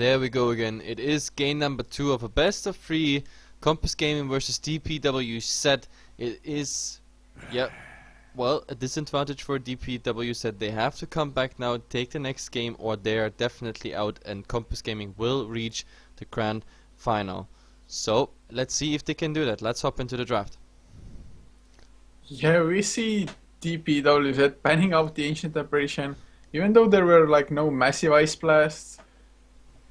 there we go again. It is game number 2 of a best of 3 Compass Gaming versus D.P.W.Z. It is, yeah, well, a disadvantage for D.P.W.Z. They have to come back now, take the next game, or they are definitely out, and Compass Gaming will reach the grand final. So let's see if they can do that. Let's hop into the draft. Yeah, we see D.P.W.Z. panning out the ancient apparition. Even though there were like no massive ice blasts,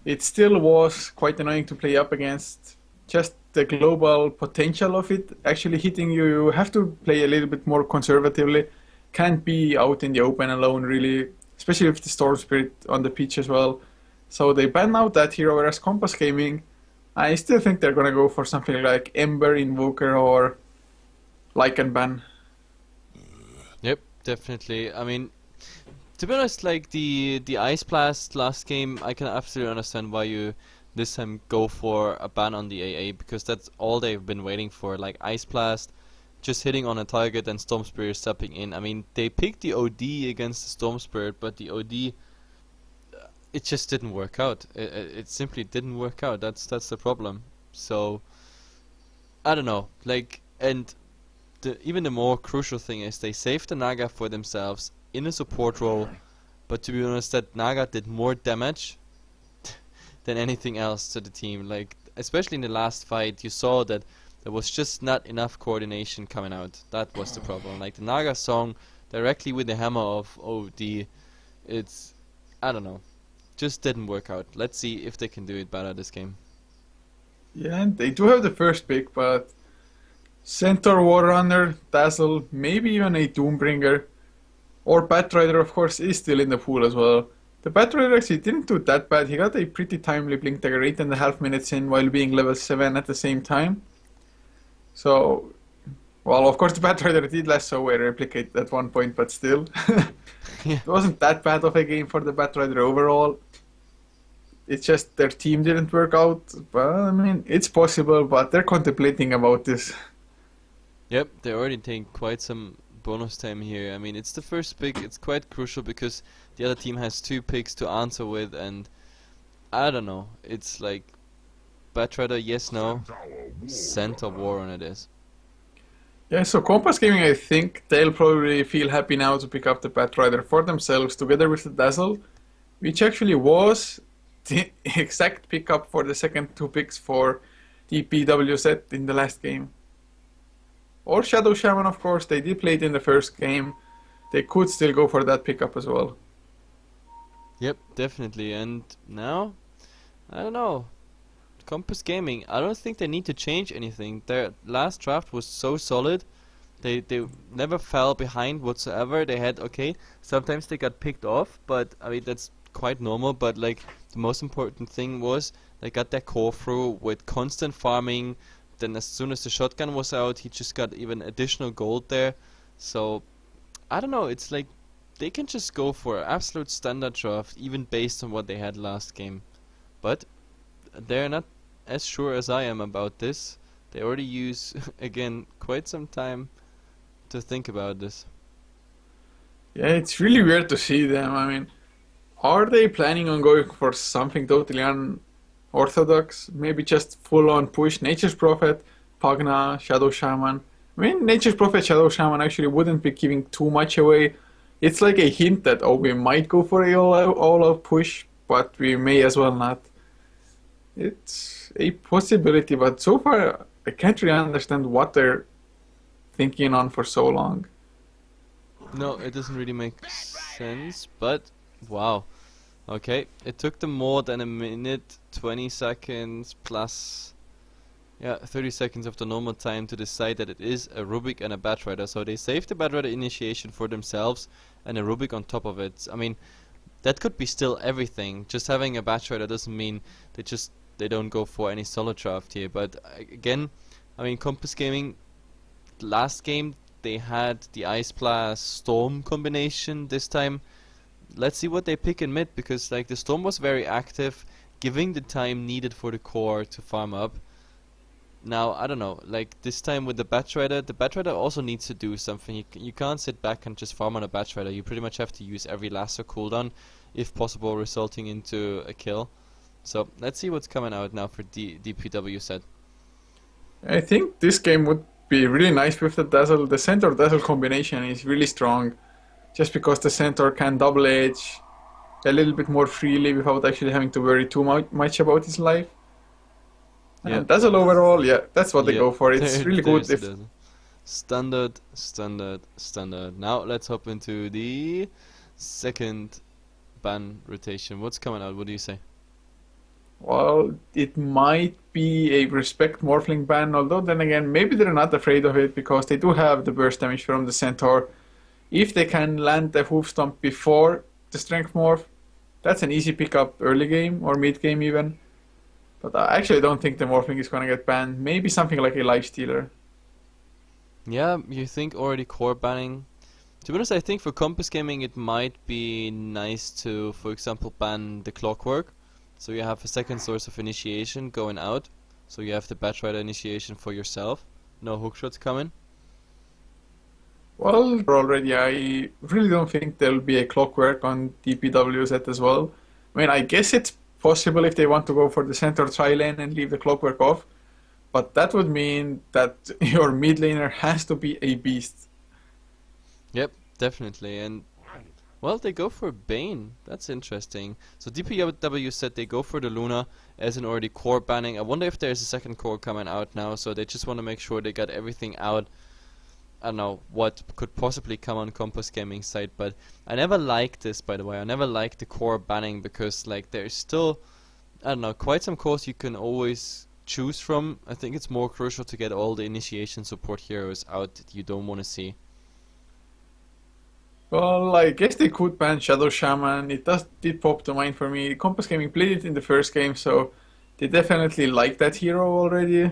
it still was quite annoying to play up against. Just the global potential of it actually hitting you, you have to play a little bit more conservatively. Can't be out in the open alone really, especially with the Storm Spirit on the pitch as well. So they ban out that hero, whereas Compass Gaming, I still think they're gonna go for something like Ember, Invoker, or Lycan ban. Yep, definitely. I mean, to be honest, like the Ice Blast last game, I can absolutely understand why you this time go for a ban on the AA, because that's all they've been waiting for. Like Ice Blast, just hitting on a target and Storm Spirit stepping in. I mean, they picked the OD against the Storm Spirit, but the OD, it just didn't work out. It simply didn't work out. That's the problem. So I don't know. Like, and even the more crucial thing is they saved the Naga for themselves in a support role, but to be honest, that Naga did more damage than anything else to the team. Like, especially in the last fight, you saw that there was just not enough coordination coming out. That was the problem. Like, the Naga song directly with the hammer of OD, it's, I don't know, just didn't work out. Let's see if they can do it better this game. Yeah, and they do have the first pick, but Centaur, Warrunner, Dazzle, maybe even a Doombringer, or Batrider, of course, is still in the pool as well. The Batrider actually didn't do that bad. He got a pretty timely Blink Dagger 8.5 minutes in while being level 7 at the same time. So, well, of course the Batrider did less so a replicate at one point, but still. Yeah. It wasn't that bad of a game for the Batrider overall. It's just their team didn't work out. But, I mean, it's possible, but they're contemplating about this. Yep, they already take quite some bonus time here. I mean, it's the first pick. It's quite crucial because the other team has 2 picks to answer with, and I don't know. It's like Batrider, yes, no. Centaur, Warrunner it is. Yeah, so Compass Gaming, I think they'll probably feel happy now to pick up the Batrider for themselves together with the Dazzle, which actually was the exact pickup for the second 2 picks for D.P.W.Z. in the last game. Or Shadow Shaman, of course, they did play it in the first game. They could still go for that pickup as well. Yep, definitely. And now, I don't know. Compass Gaming, I don't think they need to change anything. Their last draft was so solid. They never fell behind whatsoever. They had, okay, sometimes they got picked off, but I mean, that's quite normal. But like, the most important thing was they got their core through with constant farming. Then as soon as the shotgun was out, he just got even additional gold there. So I don't know, it's like they can just go for an absolute standard draft even based on what they had last game. But they're not as sure as I am about this. They already use again quite some time to think about this. Yeah, it's really weird to see them. I mean, are they planning on going for something totally unorthodox? Maybe just full-on push Nature's Prophet, Pagna, Shadow Shaman. I mean, Nature's Prophet, Shadow Shaman actually wouldn't be giving too much away. It's like a hint that, oh, we might go for a all-out push, but we may as well not. It's a possibility, but so far I can't really understand what they're thinking on for so long. No, it doesn't really make sense, but wow. Okay, it took them more than a minute, 20 seconds plus, yeah, 30 seconds of the normal time to decide that it is a Rubik and a Batrider. So they saved the Batrider initiation for themselves and a Rubik on top of it. I mean, that could be still everything. Just having a Batrider doesn't mean they don't go for any solo draft here. But again, I mean, Compass Gaming, last game they had the Ice Blast Storm combination. This time, let's see what they pick in mid, because like the Storm was very active, giving the time needed for the core to farm up. Now, I don't know, like this time with the Batrider also needs to do something. You can't sit back and just farm on a Batrider. You pretty much have to use every lasso cooldown, if possible, resulting into a kill. So let's see what's coming out now for D.P.W.Z. I think this game would be really nice with the Dazzle. The Centaur Dazzle combination is really strong, just because the Centaur can double edge a little bit more freely without actually having to worry too much about his life. Yeah, And Dazzle overall, yeah, that's what they yeah. go for. It's really good There's if the standard, standard, standard. Now let's hop into the second ban rotation. What's coming out? What do you say? well, it might be a respect Morphling ban, although then again, maybe they're not afraid of it because they do have the burst damage from the Centaur. If they can land the hoof stomp before the strength morph, that's an easy pickup early game or mid game even. But I actually don't think the Morphling is gonna get banned. Maybe something like a Lifestealer. Yeah, you think already core banning? To be honest, I think for Compass Gaming it might be nice to, for example, ban the Clockwork. So you have a second source of initiation going out. So you have the Batrider initiation for yourself. No hookshots coming. Well, already, I really don't think there'll be a Clockwork on D.P.W.Z as well. I mean, I guess it's possible if they want to go for the center tri-lane and leave the Clockwork off, but that would mean that your mid laner has to be a beast. Yep, definitely. And well, they go for Bane. That's interesting. So D.P.W. said they go for the Luna as an already core banning. I wonder if there's a second core coming out now, so they just want to make sure they got everything out. I don't know what could possibly come on Compass Gaming side, but I never liked this, by the way. I never liked the core banning because like there's still, I don't know, quite some cores you can always choose from. I think it's more crucial to get all the initiation support heroes out that you don't want to see. Well, I guess they could ban Shadow Shaman. It did pop to mind for me. Compass Gaming played it in the first game, so they definitely like that hero already.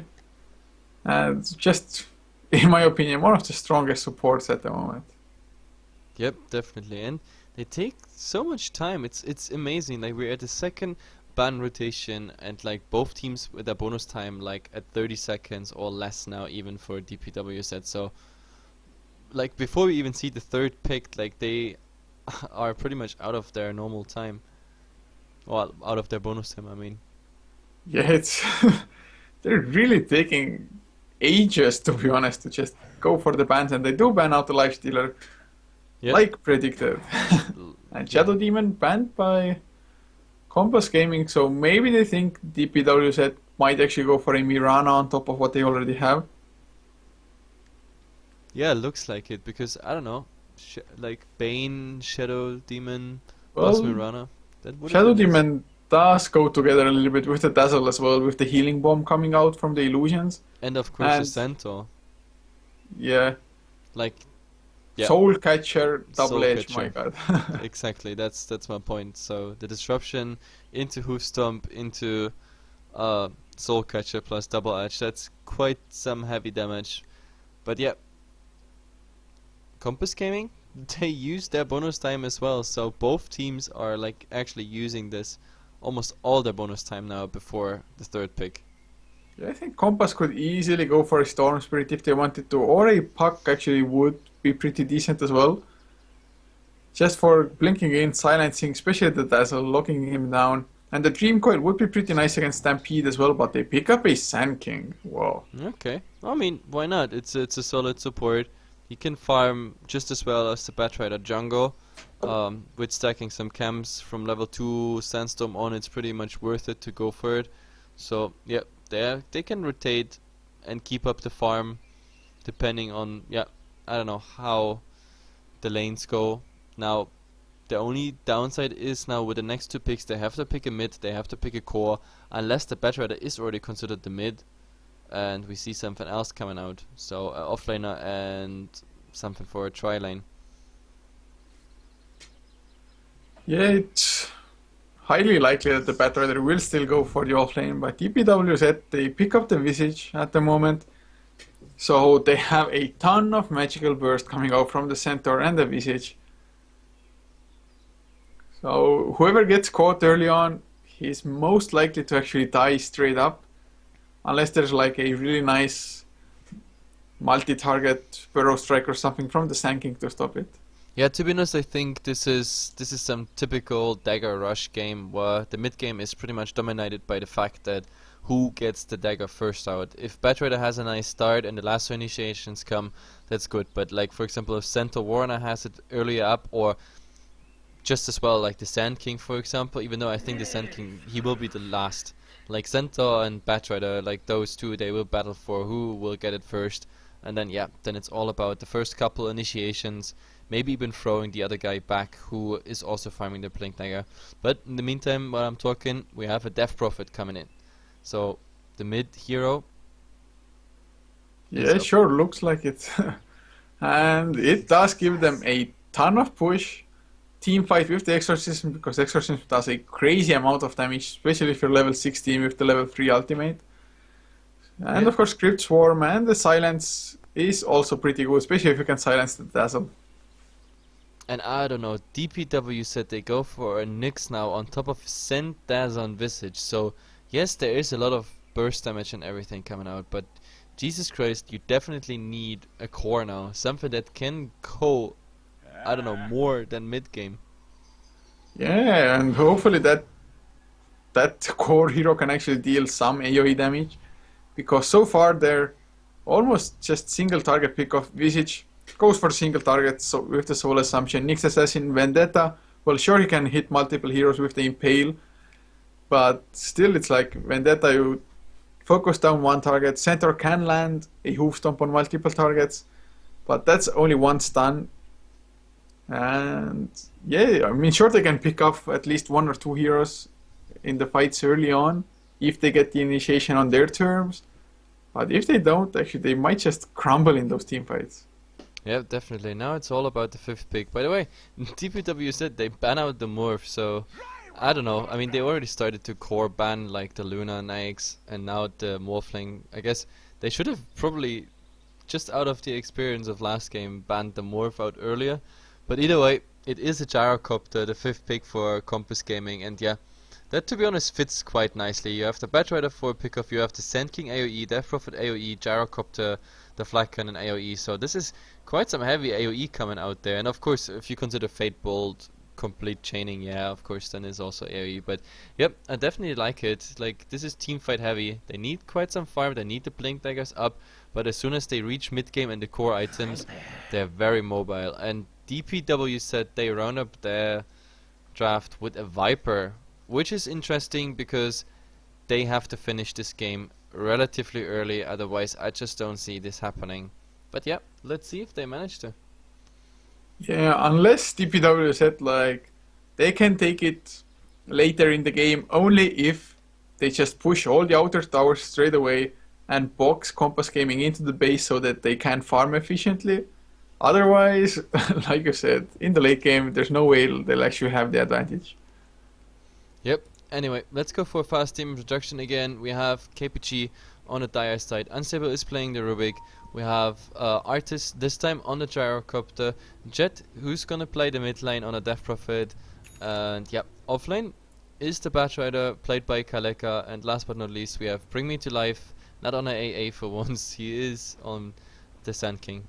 And just, in my opinion, one of the strongest supports at the moment. Yep, definitely. And they take so much time. It's amazing. Like we're at the second ban rotation and like both teams with their bonus time like at 30 seconds or less now even for D.P.W.Z. So like before we even see the third pick, like they are pretty much out of their normal time. Well, out of their bonus time, I mean. Yeah, it's they're really taking ages, to be honest, to just go for the bans, and they do ban out the Lifestealer, Yep. like predicted. And Yeah. Shadow Demon banned by Compass Gaming, so maybe they think D.P.W.Z might actually go for a Mirana on top of what they already have. Yeah, looks like it because I don't know, like Bane, Shadow Demon, plus Well, Mirana. That would have Shadow been nice. Demon does go together a little bit with the Dazzle as well, with the healing bomb coming out from the illusions. And of course the And Centaur. yeah, Like yeah, Soul Catcher, Soul double edge, my Catcher. god. Exactly. That's my point. So the disruption into Hoof Stomp into Soul Catcher plus double edge. That's quite some heavy damage. But yeah, Compass Gaming, they use their bonus time as well. So both teams are like actually using this almost all their bonus time now before the third pick. Yeah, I think Compass could easily go for a Storm Spirit if they wanted to, or a Puck actually would be pretty decent as well. Just for blinking in, silencing, especially the Dazzle, locking him down. And the Dream Coil would be pretty nice against Stampede as well, but they pick up a Sand King. Whoa. Okay. I mean, why not? It's a solid support. He can farm just as well as the Batrider jungle. With stacking some camps from level 2 Sandstorm on, it's pretty much worth it to go for it. So, yeah, they can rotate and keep up the farm depending on, yeah, I don't know how the lanes go. Now, the only downside is now with the next two picks, they have to pick a mid, they have to pick a core, unless the Batrider is already considered the mid, and we see something else coming out. So, offlaner and something for a tri-lane. Yeah, it's highly likely that the Batrider will still go for the offlane, but D.P.W.Z, they pick up the Visage at the moment. So they have a ton of magical burst coming out from the Centaur and the Visage. So whoever gets caught early on, he's most likely to actually die straight up. Unless there's like a really nice multi-target Burrow Strike or something from the Sand King to stop it. Yeah, to be honest, I think this is some typical dagger rush game where the mid game is pretty much dominated by the fact that who gets the dagger first out. If Batrider has a nice start and the lasso initiations come, that's good. But like for example, if Centaur Warner has it earlier up, or just as well like the Sand King for example, even though I think the Sand King he will be the last. Like Centaur and Batrider, like those two, they will battle for who will get it first, and then yeah, then it's all about the first couple initiations. Maybe even throwing the other guy back who is also farming the Blink Dagger. But in the meantime, while I'm talking, we have a Death Prophet coming in. So the mid hero. Yeah, sure, looks like it. And it does give them a ton of push. Team fight with the Exorcism, because Exorcism does a crazy amount of damage, especially if you're level 16 with the level 3 ultimate. And of course, Crypt Swarm and the Silence is also pretty good, especially if you can silence the Dazzle. And I don't know, D.P.W.Z said they go for a Nyx now on top of Send Dazzle and Visage. So yes, there is a lot of burst damage and everything coming out, but Jesus Christ, you definitely need a core now, something that can go, I don't know, more than mid game. Yeah, and hopefully that core hero can actually deal some AoE damage, because so far they're almost just single target pick of Visage. Goes for single target so with the Soul Assumption. Nyx Assassin Vendetta, well sure he can hit multiple heroes with the Impale, but still it's like Vendetta, you focus down one target. Centaur can land a Hoof Stomp on multiple targets, but that's only one stun. And yeah, I mean sure they can pick off at least one or two heroes in the fights early on if they get the initiation on their terms, but if they don't, actually they might just crumble in those team fights. Yeah, definitely. Now it's all about the fifth pick. By the way, D.P.W.Z said they ban out the morph, so I don't know. I mean, they already started to core ban like the Luna and Nyx, and now the Morphling. I guess they should have probably, just out of the experience of last game, banned the morph out earlier. But either way, it is a Gyrocopter, the fifth pick for Compass Gaming, and yeah, that to be honest fits quite nicely. You have the Batrider for pickoff, you have the Sand King AoE, Death Prophet AoE, Gyrocopter, the Flag Cannon AoE, so this is quite some heavy AoE coming out there. And of course, if you consider Fate Bolt complete chaining, yeah, of course, then is also AoE. But yep, I definitely like it. Like, this is team fight heavy. They need quite some farm, they need the Blink Daggers up, but as soon as they reach mid game and the core items, they're very mobile. And D.P.W. said they round up their draft with a Viper, which is interesting because they have to finish this game relatively early, otherwise I just don't see this happening. But yeah, let's see if they manage to. Yeah, unless D.P.W. said like they can take it later in the game only if they just push all the outer towers straight away and box Compass Gaming into the base so that they can farm efficiently. Otherwise, like you said, in the late game there's no way they'll actually have the advantage. Yep. Anyway, let's go for a fast team introduction again. We have KPG on the Dire side. Unstable is playing the Rubik. We have Artist this time on the Gyrocopter. Jet, who's gonna play the mid lane on a Death Prophet. And yeah, offlane is the Batrider played by Kaleka. And last but not least, we have Bring Me to Life, not on a AA for once. He is on the Sand King.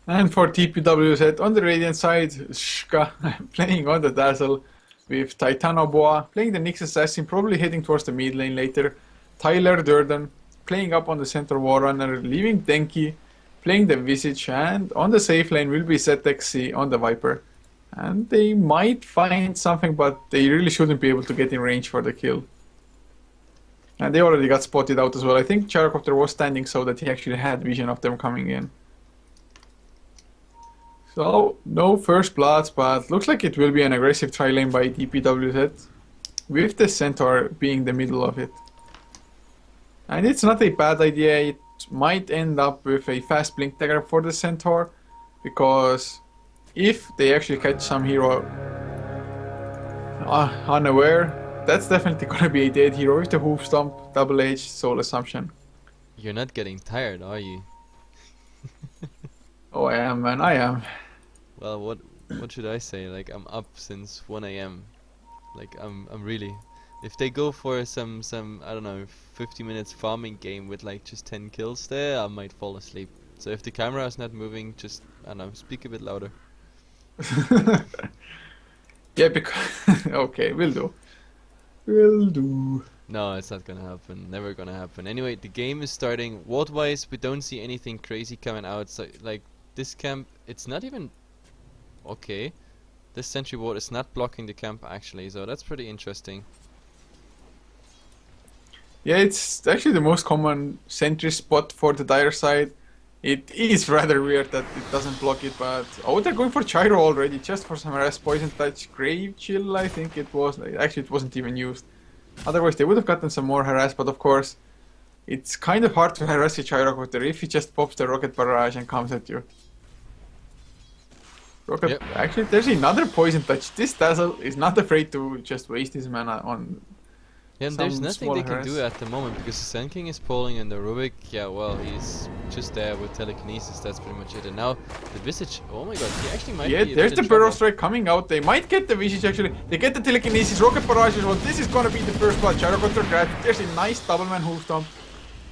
And for D.P.W.Z on the Radiant side, Shka playing on the Dazzle, with Titanoboa playing the Nyx Assassin, probably heading towards the mid lane later. Tyler Durden playing up on the Centaur Warrunner, leaving Denki playing the Visage, and on the safe lane will be ZXC on the Viper. And they might find something, but they really shouldn't be able to get in range for the kill. And they already got spotted out as well. I think Gyrocopter was standing so that he actually had vision of them coming in. So, no first bloods, but looks like it will be an aggressive tri lane by D.P.W.Z, with the Centaur being the middle of it. And it's not a bad idea. It might end up with a fast Blink Dagger for the Centaur, because if they actually catch some hero unaware, that's definitely gonna be a dead hero with the Hoof Stomp, Double H, Soul Assumption. You're not getting tired, are you? Oh, I am, man, I am. Well, what should I say? Like, I'm up since 1 AM. Like, I'm really. If they go for some I don't know, 50 minutes farming game with like just 10 kills there, I might fall asleep. So if the camera is not moving, just, I don't know, speak a bit louder. Yeah, because okay, will do. Will do. No, it's not gonna happen. Never gonna happen. Anyway, the game is starting. Ward-wise, we don't see anything crazy coming out. So, like, this camp, it's not even okay. This sentry ward is not blocking the camp actually, so that's pretty interesting. Yeah, it's actually the most common sentry spot for the dire side. It is rather weird that it doesn't block it, but oh, they're going for Gyro already, just for some harass poison touch. Grave chill, I think it was. Like, actually, it wasn't even used. Otherwise, they would have gotten some more harass, but of course, it's kind of hard to harass a Gyrocotter if he just pops the rocket barrage and comes at you. Rocket. Yep. Actually, there's another poison touch. This Dazzle is not afraid to just waste his mana on. Yeah, and there's Some nothing small they can harass. do at the moment because the Sand King is pulling and the Rubik, yeah, well, he's just there with telekinesis. That's pretty much it. And now the Visage. Oh my god, he actually might Yeah, be a there's bit the in Burrow trouble. Strike coming out. They might get the Visage actually. They get the telekinesis, rocket barrage as well. This is gonna be the first blood. Gyrocotter grab. There's a nice double man hoof stomp.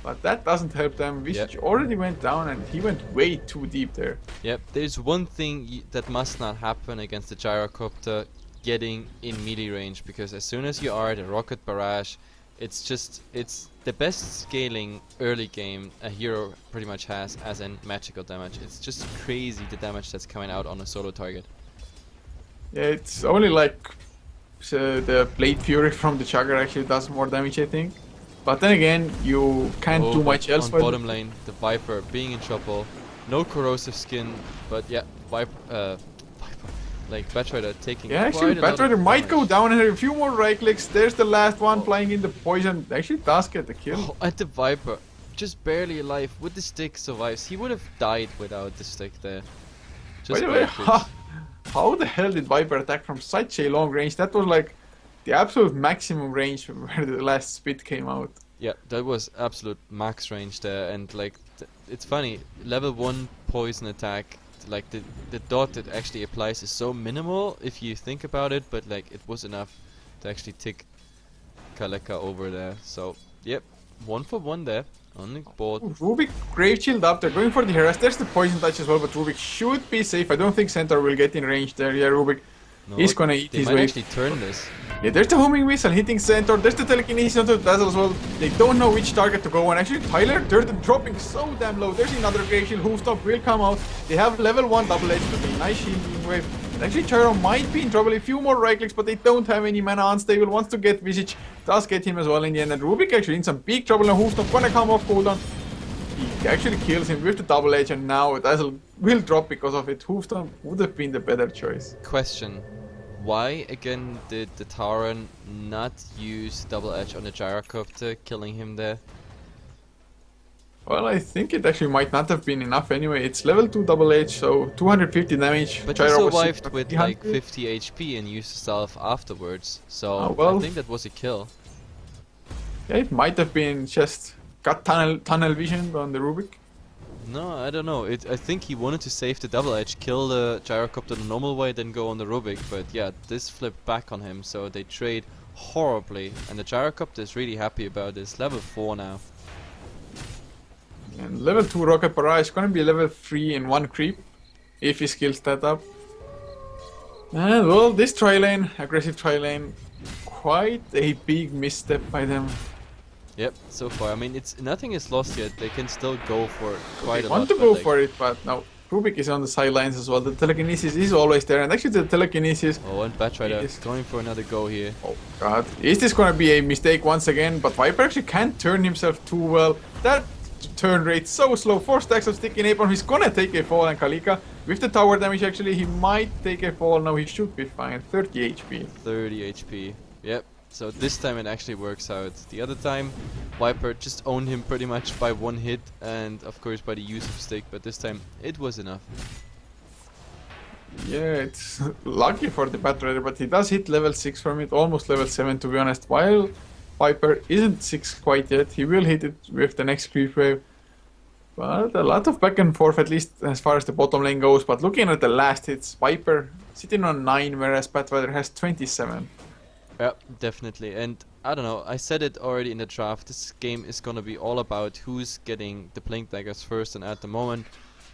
But that doesn't help them. Visage already went down and he went way too deep there. Yep, there's one thing that must not happen against the Gyrocopter, getting in melee range, because as soon as you are the rocket barrage, it's the best scaling early game a hero pretty much has as in magical damage. It's just crazy the damage that's coming out on a solo target. Yeah, it's only like the Blade Fury from the Chugger actually does more damage, I think. But then again, you can't do but much else. on with bottom lane, the Viper being in trouble, no corrosive skin, but yeah, Viper, like Batrider taking Yeah, quite actually, a lot of Batrider might go damage. down and a few more right clicks. There's the last one flying in the poison. Actually, does get the kill. Oh, and the Viper, just barely alive with the stick, survives. He would have died without the stick there. By Just the way, barely. how the hell did Viper attack from such a long range? That was like the absolute maximum range where the last spit came out. Yeah, that was absolute max range there, and like it's funny. Level 1 poison attack, like the dot that actually applies is so minimal if you think about it, but like it was enough to actually tick Kaleka over there. So yep, 1 for 1 there on the board. Rubik Grave Shield up. They're going for the harass. There's the poison touch as well, but Rubik should be safe. I don't think Centaur will get in range there. Yeah, Rubik is gonna eat They his might way. actually turn this. Yeah, there's the homing whistle hitting Centaur. There's the telekinesis onto the Dazzle as well. They don't know which target to go on. Actually, Tyler Durden dropping so damn low. There's another Grave Shield. Hoofstop will come out. They have level 1 double edge with a nice shielding wave. And actually, Gyro might be in trouble. A few more right clicks, but they don't have any mana. Unstable wants to get Visage. Does get him as well in the end. And Rubik actually in some big trouble. And Hoofstop gonna come off cooldown. He actually kills him with the double edge. And now Dazzle will drop because of it. Hoofstop would have been the better choice. Question. Why again did the Tauren not use double edge on the Gyrocopter, killing him there? Well, I think it actually might not have been enough anyway. It's level 2 double edge, so 250 damage. But he Gyro was survived with like 300. 50 HP and used himself afterwards, so Ah, well. I think that was a kill. Yeah, it might have been just got tunnel vision on the Rubik. No, I don't know. I think he wanted to save the double edge, kill the Gyrocopter the normal way, then go on the Rubik. But yeah, this flipped back on him, so they trade horribly. And the Gyrocopter is really happy about this. Level 4 now. And level 2 Rocket Barrage is gonna be level 3 in 1 creep, if he skills that up. And well, this tri-lane, aggressive tri-lane, quite a big misstep by them. Yep, so far. I mean, it's nothing is lost yet. They can still go for quite They a lot. want to but, go like, for it, but no. Rubik is on the sidelines as well. The telekinesis is always there, and actually the telekinesis. Oh, and Batrider Yes. going for another go here. Oh god, is this gonna be a mistake once again? But Viper actually can't turn himself too well. That turn rate so slow. 4 stacks of sticky napalm. He's gonna take a fall, and Kalika with the tower damage actually he might take a fall. No, he should be fine. 30 HP. 30 HP. Yep. So this time it actually works out. The other time, Viper just owned him pretty much by 1 hit, and of course by the use of stick. But this time it was enough. Yeah, it's lucky for the Batrider, but he does hit level 6 from it, almost level 7 to be honest. While Viper isn't 6 quite yet, he will hit it with the next creep wave. But a lot of back and forth, at least as far as the bottom lane goes. But looking at the last hits, Viper sitting on 9, whereas Batrider has 27. Yeah, definitely. And I don't know, I said it already in the draft, this game is gonna be all about who's getting the Blink Daggers first, and at the moment,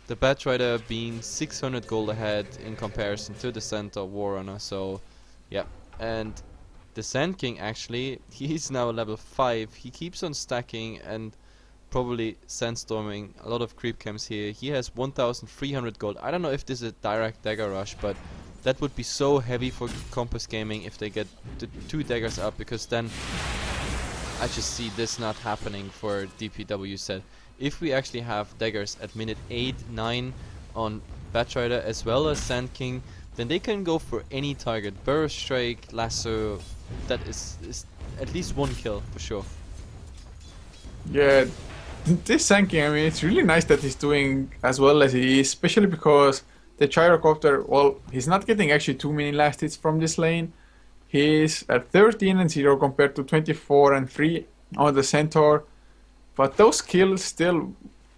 the Batrider being 600 gold ahead in comparison to the Centaur Warrunner. So, yeah, and the Sand King actually, he's now level 5. He keeps on stacking and probably sandstorming a lot of creep camps here. He has 1,300 gold. I don't know if this is a direct dagger rush, but that would be so heavy for Compass Gaming if they get the 2 daggers up, because then I just see this not happening for D.P.W.Z. If we actually have daggers at minute 8, 9 on Batrider as well as Sand King, then they can go for any target. Burrow Strike, Lasso, that is at least 1 kill for sure. Yeah, this Sand King, I mean, it's really nice that he's doing as well as he is, especially because the Gyrocopter, well, he's not getting actually too many last hits from this lane. He's at 13 and 0 compared to 24 and 3 on the Centaur. But those kills still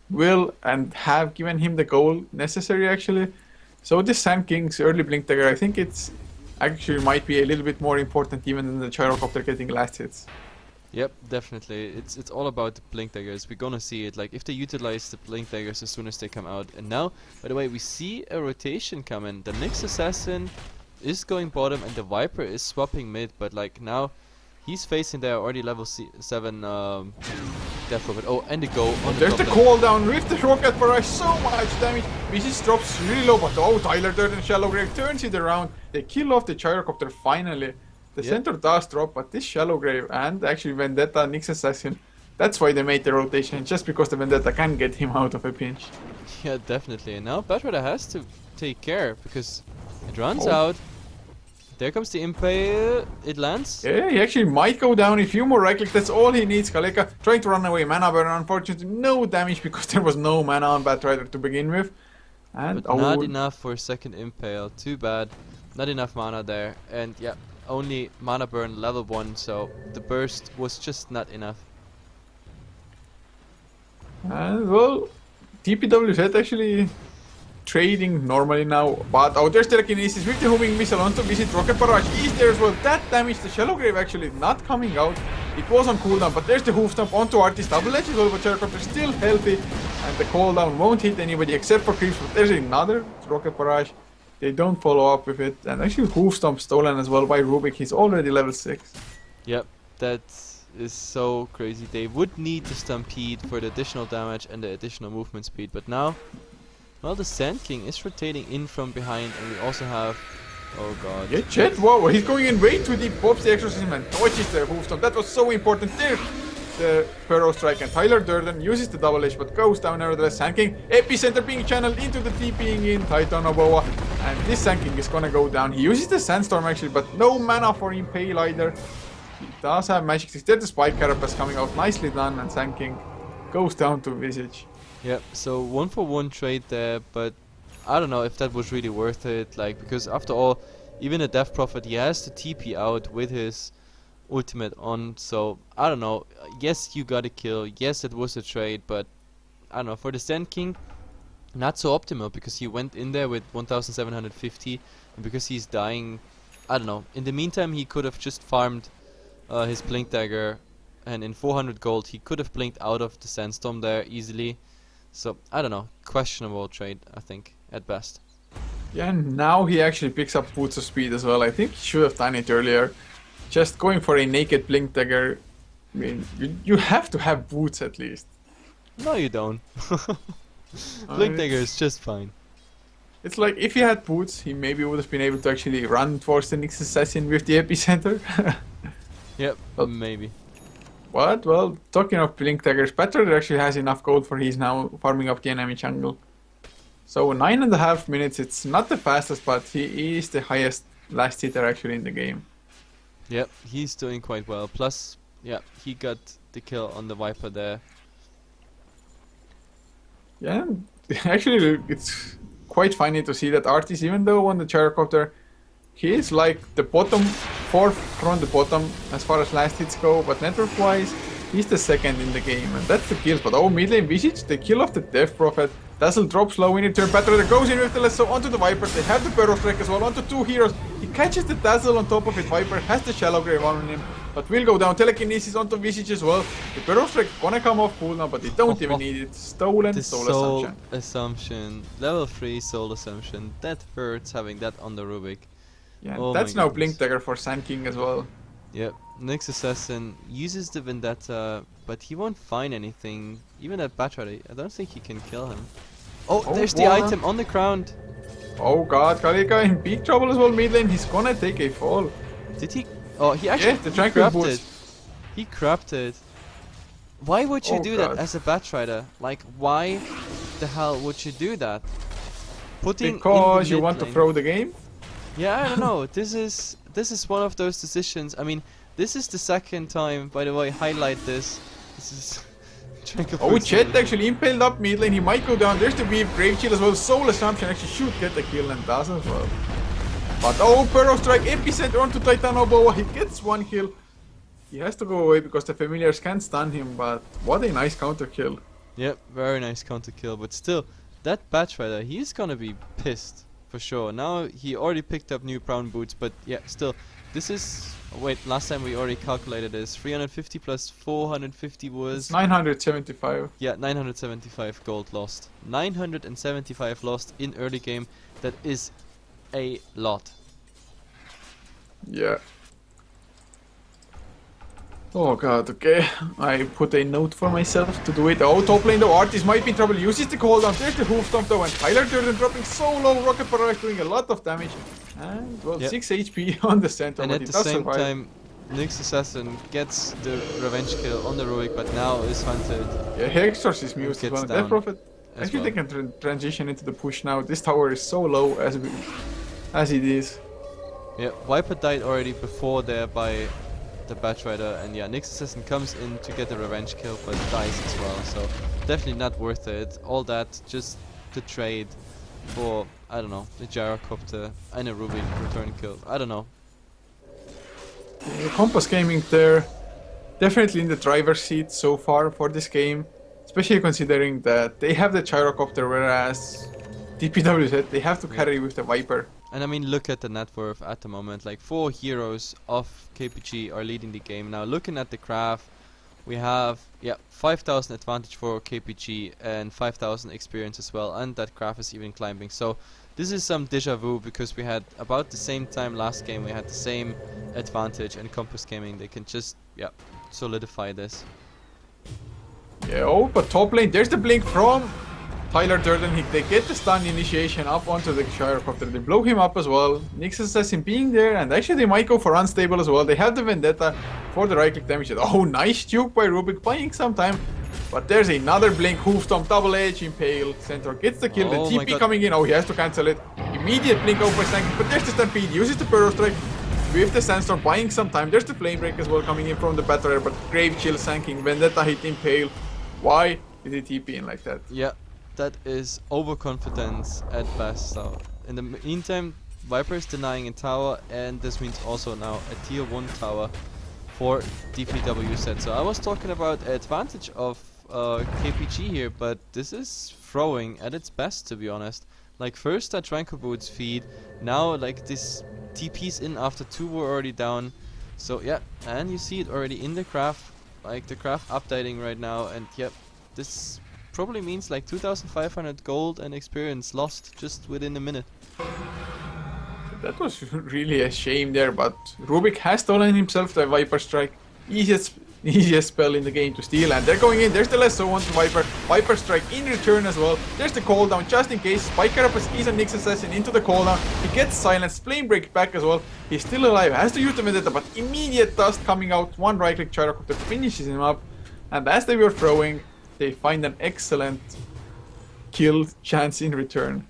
will and have given him the goal necessary actually. So this Sand King's early Blink Dagger, I think it's actually might be a little bit more important even than the Gyrocopter getting last hits. Yep, definitely. It's all about the Blink Daggers. We're gonna see it. Like, if they utilize the Blink Daggers as soon as they come out. And now, by the way, we see a rotation coming. The Nyx Assassin is going bottom and the Viper is swapping mid. But, like, now he's facing their already level 7 Death Rocket. Oh, and the go on There's the the cooldown with the rocket barrage, so much damage. Visage drops really low, but oh, Tyler Durden Shallow Grave turns it around. They kill off the Gyrocopter finally. The center does drop, but this Shallow Grave and actually Vendetta, Nyx Assassin, that's why they made the rotation, just because the Vendetta can get him out of a pinch. Yeah, definitely. And now Batrider has to take care because it runs out. There comes the Impale. It lands. Yeah, he actually might go down. A few more right clicks, that's all he needs. Kaleka trying to run away. Mana burn, unfortunately, no damage because there was no mana on Batrider to begin with. And but not enough for a second Impale. Too bad. Not enough mana there. And yeah, only mana burn level 1, so the burst was just not enough. And well, D.P.W.Z actually trading normally now, but oh, there's telekinesis with the homing missile onto Visit Rocket Barrage. Is there as well. That damage, the Shallow Grave actually not coming out. It was on cooldown, but there's the hoof stomp onto Artist. Double edge as well, but Gyrocopter still healthy, and the cooldown won't hit anybody except for creeps. But there's another Rocket Barrage. They don't follow up with it, and actually hoof stomp stolen as well by Rubik. He's already level 6. Yep, that is so crazy. They would need the Stampede for the additional damage and the additional movement speed, but now, well, the Sand King is rotating in from behind, and we also have, oh god. Yeah, Chet, wow, he's going in way too deep, pops the Exorcism and dodges the hoof stomp. That was so important there. The Burrow Strike, and Tyler Durden uses the double edge but goes down nevertheless. Sand King, epicenter being channeled into the TPing in Titan Oboa, and this Sand King is gonna go down. He uses the Sandstorm actually, but no mana for Impale either. He does have Magic 6. There's the Spike Carapace coming out, nicely done, and Sand King goes down to Visage. Yep, so 1-for-1 trade there, but I don't know if that was really worth it, like, because after all, even a Death Prophet, he has to TP out with his ultimate on, so I don't know. Yes, you got a kill, yes, it was a trade, but I don't know, for the Sand King, not so optimal, because he went in there with 1750, and because he's dying, I don't know. In the meantime, he could have just farmed his Blink Dagger, and in 400 gold he could have blinked out of the Sandstorm there easily. So I don't know, questionable trade, I think, at best. Yeah, and now he actually picks up Boots of Speed as well. I think he should have done it earlier. Just going for a naked Blink Dagger, I mean, you have to have boots at least. No, you don't. Blink Dagger is just fine. It's like, if he had boots, he maybe would have been able to actually run towards the Nyx Assassin with the epicenter. Yep, but maybe. What? Well, talking of Blink Daggers, Batrider actually has enough gold for he's now farming up the enemy jungle. So 9.5 minutes, it's not the fastest, but he is the highest last hitter actually in the game. Yep, he's doing quite well. Plus, yeah, he got the kill on the Viper there. Yeah, actually it's quite funny to see that Artis, even though on the Gyrocopter, he is like the bottom, 4th from the bottom as far as last hits go, but network wise, he's the 2nd in the game, and that's the kills. But oh, mid lane Visage, the kill of the Death Prophet. Dazzle drops low in return, Batrider goes in with the lasso onto the Viper. They have the Burrow Strike as well onto 2 heroes. He catches the Dazzle on top of it, Viper has the Shallow Grave on him. but will go down. Telekinesis onto Visage as well. The Burrow Strike gonna come off cooldown, but they don't even need it. Stolen The Soul Soul Assumption. Assumption. Level 3 Soul Assumption. That hurts having that on the Rubik. Yeah, Oh that's my now goodness. Blink Dagger for Sand King as well. Yep. Next Assassin uses the Vendetta, but he won't find anything. Even at Batrider, I don't think he can kill him. Oh, Oh, there's the Warren. item on the ground. Oh god, Kalika in big trouble as well mid lane. He's gonna take a fall. Did he? Oh, he actually Yeah, the Tranquil grabbed it. Boots. He grabbed it. Why would you Oh do God. that as a Batrider? Like, why the hell would you do that? Putting in the Because you mid want to lane- throw the game? Yeah, I don't know. This is one of those decisions. I mean, this is the second time, by the way. Highlight this. This is. Tranquil Oh, Boots Chet number- actually impaled up mid lane. He might go down. There's the Weave, Grave Shield as well. Soul Assumption actually should get the kill and does as well. But oh, Burrow Strike, Epicenter onto Titano Boa. He gets one kill. He has to go away because the familiars can stun him, but what a nice counter kill. Yep, very nice counter kill, but still, that Batrider, he's gonna be pissed for sure. Now he already picked up new brown boots, but yeah, still, this is. Wait, last time we already calculated this. 350 plus 450 was. It's 975. Yeah, 975 gold lost. 975 lost in early game. That is a lot. Yeah. Oh god, okay. I put a note for myself to do it. Oh, top lane though, Artis might be in trouble. Uses the cooldown. There's the hoof stomp though, and Tyler Durden dropping so low. Rocket Barrage doing a lot of damage. And, well, Yep. 6 HP on the center, And but at he the does same survive. time, Nyx Assassin gets the revenge kill on the Ruik, but now is hunted. Yeah, Hexor's is mused as Gets well. down Death Prophet. as Actually, well. they can transition into the push now. This tower is so low as it is. Yeah, Viper died already before there by the Batrider, and yeah, Nyx Assassin comes in to get the revenge kill, but dies as well, so definitely not worth it. All that just to trade for, I don't know, the Gyrocopter and a Ruby return kill. I don't know. Yeah, Compass Gaming there, definitely in the driver's seat so far for this game, especially considering that they have the Gyrocopter, whereas D.P.W.Z, they have to carry with the Viper. And I mean, look at the net worth at the moment. Like, 4 heroes of KPG are leading the game. Now, looking at the graph, we have, yeah, 5,000 advantage for KPG and 5,000 experience as well. And that graph is even climbing. So, this is some deja vu because we had about the same time last game. We had the same advantage, and Compass Gaming, they can just, yeah, solidify this. Yeah, oh, but top lane, there's the blink from Tyler Durden. They get the stun initiation up onto the Gyrocopter. They blow him up as well. Nyx Assassin being there, and actually they might go for unstable as well. They have the Vendetta for the right click damage. Oh, nice juke by Rubik, buying some time. But there's another blink, hoof stomp, double edge, impale. Centaur gets the kill. Oh The my TP God. coming in. Oh, he has to cancel it. Immediate blink out by Stanky, but there's the Stampede. Uses the Burrow Strike with the Sandstorm, buying some time. There's the Flame Break as well coming in from the Battler, but Grave Chill sanking. Vendetta hit impale. Why did he TP in like that? Yeah, that is overconfidence at best. So, in the meantime, Viper is denying a tower, and this means also now a tier 1 tower for D.P.W.Z. So I was talking about advantage of KPG here, but this is throwing at its best, to be honest. Like, first that Tranquil Boots feed, now like this TP's in after 2 were already down. So yeah, and you see it already in the graph, like the graph updating right now, and yep, this probably means like 2,500 gold and experience lost just within a minute. That was really a shame there, but Rubik has stolen himself the Viper Strike. Easiest spell in the game to steal, and they're going in. There's the Lasso onto Viper. Viper Strike in return as well. There's the cooldown just in case. Spike Carapace is a Nyx Assassin into the cooldown. He gets silenced. Flame Break back as well. He's still alive. Has to use the Vendetta, but immediate dust coming out. One right click Gyrocopter finishes him up. And as they were throwing, they find an excellent kill chance in return.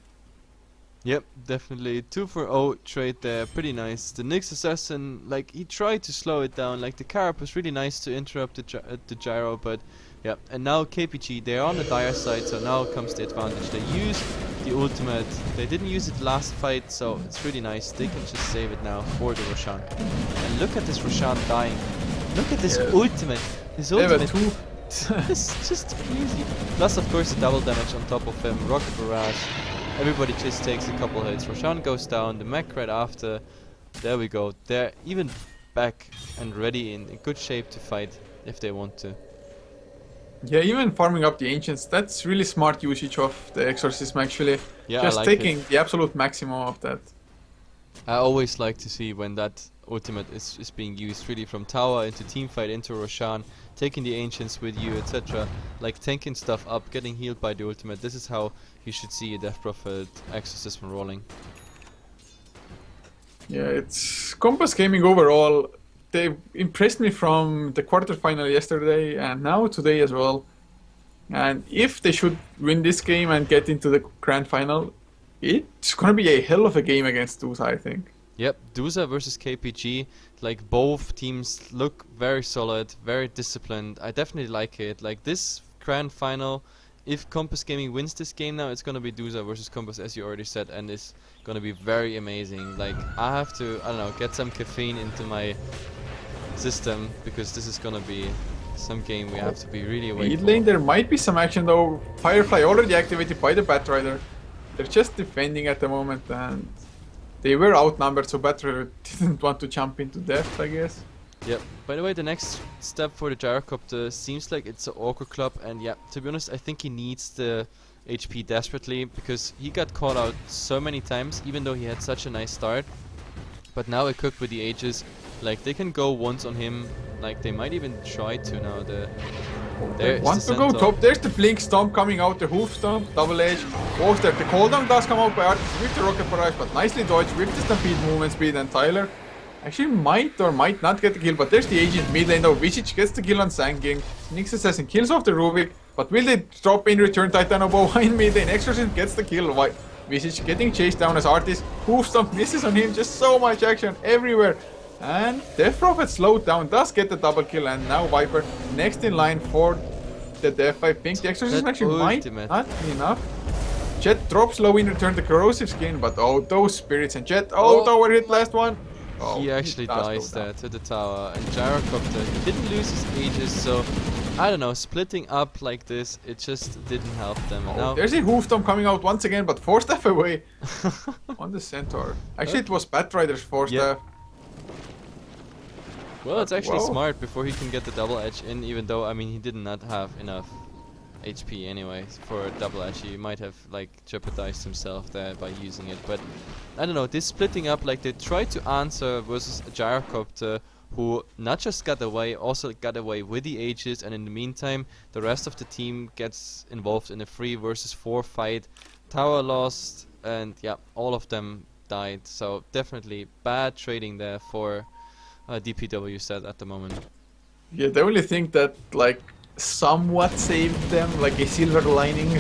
Yep, definitely 2 for 0 trade there, pretty nice. The Nyx Assassin, like, he tried to slow it down. Like, the Carap was really nice to interrupt the gyro, but yeah. And now KPG, they're on the dire side, so now comes the advantage. They use the ultimate. They didn't use it last fight, so it's really nice. They can just save it now for the Roshan. And look at this Roshan dying. Look at this Yeah. ultimate. His They were ultimate. two. It's just crazy. Plus, of course, the double damage on top of him. Rocket Barrage. Everybody just takes a couple hits. Roshan goes down. The mech right after. There we go. They're even back and ready in good shape to fight if they want to. Yeah, even farming up the ancients, that's really smart usage of the exorcism actually. Yeah, I Just like taking it. the absolute maximum of that. I always like to see when that ultimate is being used, really from tower into teamfight into Roshan, taking the ancients with you, etc. Like tanking stuff up, getting healed by the ultimate. This is how you should see a Death Prophet exorcism rolling. Yeah, it's Compass Gaming overall. They impressed me from the quarterfinal yesterday and now today as well. And if they should win this game and get into the grand final, it's gonna be a hell of a game against D.P.W.Z, I think. Yep, D.P.W.Z versus KPG. Like both teams look very solid, very disciplined. I definitely like it. Like this grand final, if Compass Gaming wins this game now, it's gonna be D.P.W.Z versus Compass, as you already said, and it's gonna be very amazing. Like I have to, I don't know, get some caffeine into my system because this is gonna be some game we have to be really awake Mid for. lane, there might be some action though. Firefly already activated by the Batrider. They're just defending at the moment and they were outnumbered, so Batrider didn't want to jump into death, I guess. Yep. By the way, the next step for the Gyrocopter seems like it's an Orca Club, and yeah, to be honest, I think he needs the HP desperately because he got caught out so many times, even though he had such a nice start. But now equipped with the Aegis, like they can go once on him, like they might even try to now. There's Want the to go Centaur. top. There's the Blink Stomp coming out, the Hoof Stomp, double edge. Was there? The cooldown does come out by Artis with the Rocket Barrage, but nicely dodged with the Stampede movement speed, and Tyler actually might or might not get the kill, but there's the agent mid lane though. Visage gets the kill on Sanging. Nyx Assassin kills off the Rubik, but will they drop in return Titanoboa in mid lane? Exorcism gets the kill. Why? Visage getting chased down as Artis. Hoof Stomp misses on him, just so much action everywhere. And Death Prophet slowed down, does get the double kill, and now Viper next in line for the death. I think the Exorcism That actually might ultimate. not be enough. Jet drops low in return the corrosive skin, but oh, those spirits and Jet. Oh, tower hit last one. Oh, He actually does dies go down. there to the tower, and Gyrocopter, he didn't lose his Aegis, so I don't know, splitting up like this, it just didn't help them. And Oh, now there's a Hoof Stomp coming out once again, but 4-staff away on the Centaur. Actually, it was Batrider's 4-staff. well, it's actually Wow. smart before he can get the double edge in, even though, I mean, he did not have enough HP anyway for a double edge. He might have, like, jeopardized himself there by using it, but I don't know, this splitting up, like, they tried to answer versus a Gyrocopter who not just got away, also got away with the Aegis, and in the meantime, the rest of the team gets involved in a 3 versus 4 fight. Tower lost, and yeah, all of them died, so definitely bad trading there for D.P.W.Z at the moment. Yeah, the only thing that like somewhat saved them, like a silver lining,